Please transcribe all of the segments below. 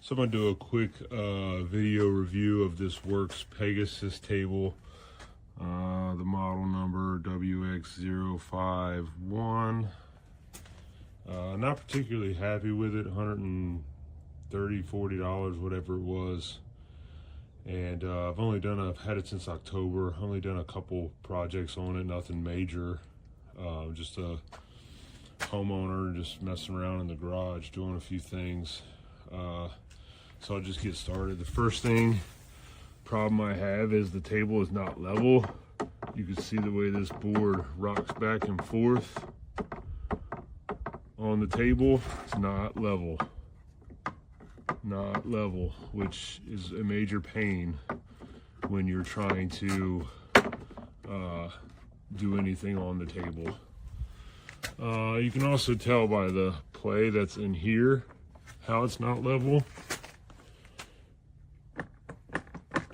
So I'm going to do a quick video review of this Worx Pegasus table. The model number WX051. Not particularly happy with it. $130, $40, whatever it was. And I've had it since October. Only done a couple projects on it, nothing major. Just a homeowner, just messing around in the garage, doing a few things. So I'll just get started. The first problem I have is the table is not level. You can see the way this board rocks back and forth on the table. It's not level, which is a major pain when you're trying to do anything on the table. You can also tell by the play that's in here how it's not level.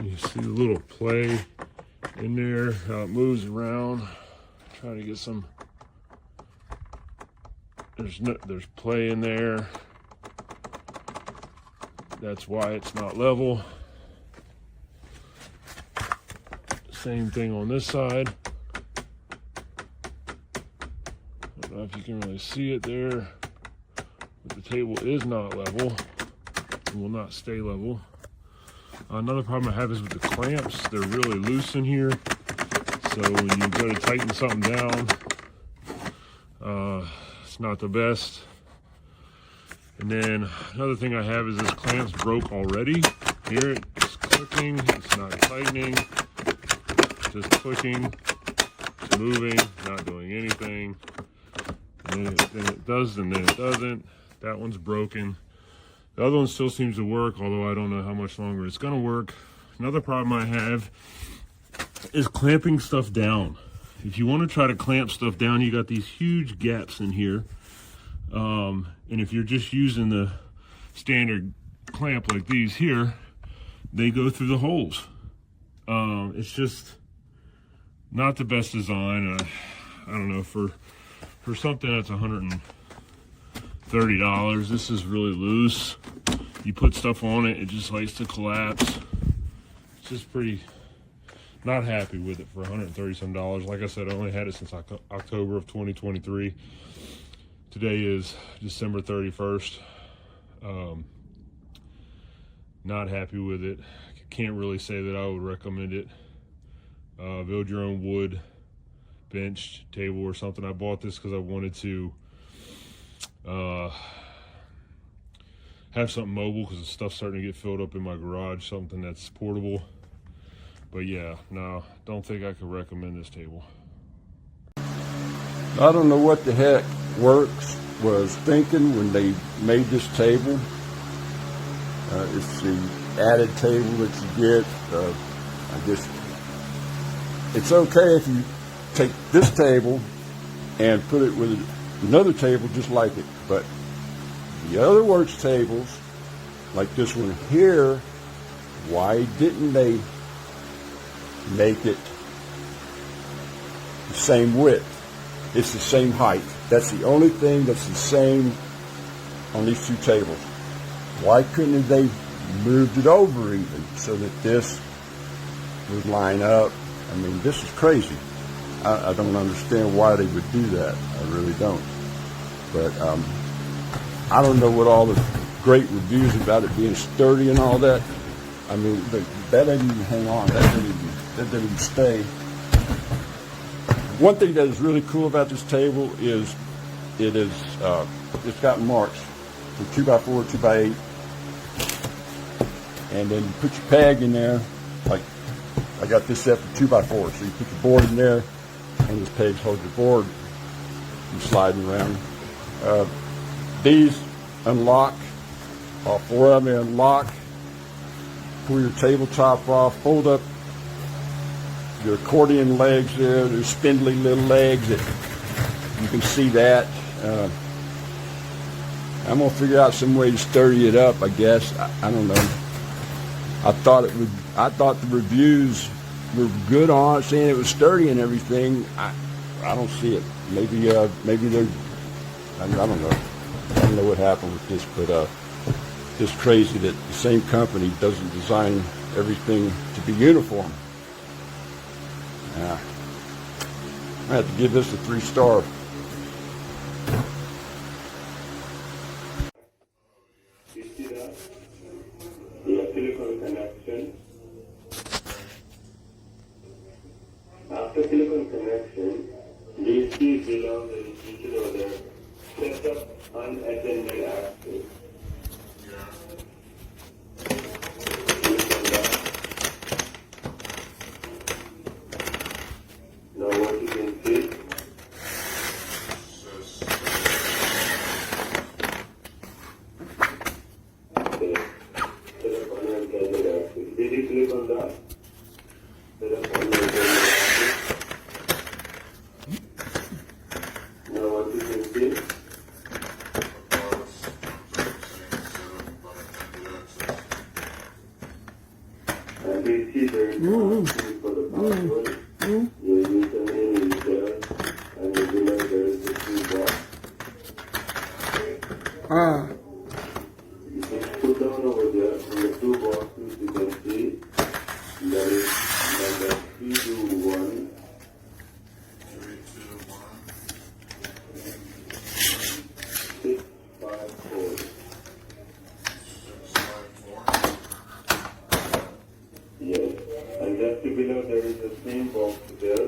You see the little play in there, how it moves around. Trying to get some, there's play in there. That's why it's not level. Same thing on this side. I don't know if you can really see it there, but the table is not level. It will not stay level. Another problem I have is with the clamps. They're really loose in here. So when you go to tighten something down, it's not the best. And then another thing I have is this clamp's broke already. Here it's clicking, it's not tightening, just clicking, it's moving, not doing anything. And then it does, and then it doesn't. That one's broken. The other one still seems to work, although I don't know how much longer it's gonna work. Another problem I have is clamping stuff down. If you want to try to clamp stuff down, you got these huge gaps in here. And if you're just using the standard clamp like these here, they go through the holes. It's just not the best design. I don't know, for something that's $130, this is really loose. You put stuff on it, it just likes to collapse. It's just pretty, not happy with it for $130 some. Like I said, I only had it since October of 2023. Today is December 31st. Not happy with it. Can't really say that I would recommend it. Build your own wood bench, table, or something. I bought this because I wanted to have something mobile, because the stuff's starting to get filled up in my garage, something that's portable. But yeah, no, don't think I could recommend this table. I don't know what the heck Worx was thinking when they made this table. It's the added table that you get. I guess it's okay if you take this table and put it with another table just like it, but the other Worx tables, like this one here, why didn't they make it the same width? It's the same height. That's the only thing that's the same on these two tables. Why couldn't they moved it over even so that this would line up? I mean, this is crazy. I don't understand why they would do that. I really don't. But I don't know what all the great reviews about it being sturdy and all that. I mean, that didn't even hang on. That didn't even stay. One thing that is really cool about this table is it's got marks from 2x4, 2x8, and then you put your peg in there. Like I got this set for 2x4, so you put your board in there, and this peg holds your board. You're sliding around. These unlock. All four of them unlock. Pull your tabletop off. Fold up your accordion legs there. There's spindly little legs that you can see that. I'm gonna figure out some way to sturdy it up, I guess. I don't know. I thought the reviews were good on it, saying it was sturdy and everything. I don't see it. Maybe they're, I don't know. I don't know what happened with this, but just crazy that the same company doesn't design everything to be uniform. Yeah. I have to give this a 3-star. You see that? The silicone connection. After silicone connection, these two belong to each other. Set up unattended access. Now what you can see, okay, set up unattended access. Did you click on that? Set up unattended access. Now what you can see, and we see there is for the password. Your username is there, and the below there is the 2 box. You can put down over there in the 2 boxes. You can see there is number 321. 654. Yes, and just below there is the same box there.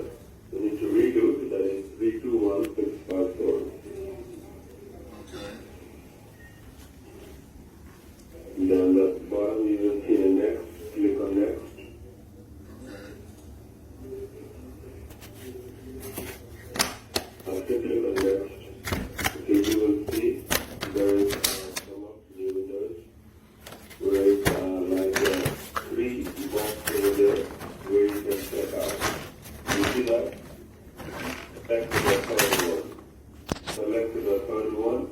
You need to redo. That is 321654. Then the bottom you will see the next. Click on next. After click on next, okay, you will see there is some of the windows where it's like 3 boxes over there where you can set out. You see that? Back to the third one. Select the third one.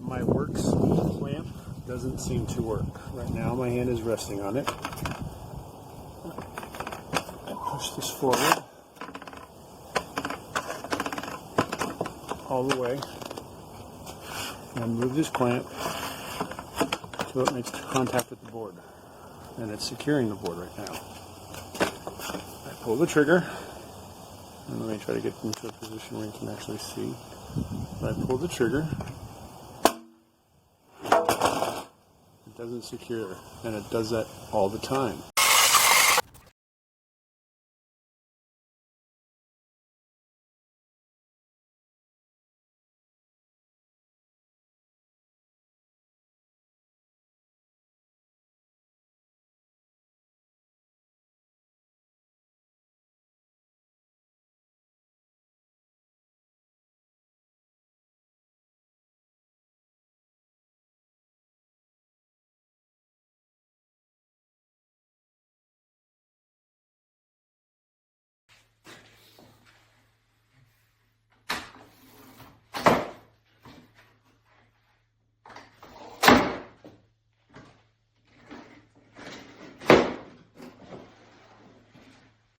My Worx clamp doesn't seem to work. Right now my hand is resting on it. I push this forward all the way, and move this clamp so it makes contact with the board. And it's securing the board right now. I pull the trigger, and let me try to get into a position where you can actually see. I pull the trigger, it doesn't secure, and it does that all the time.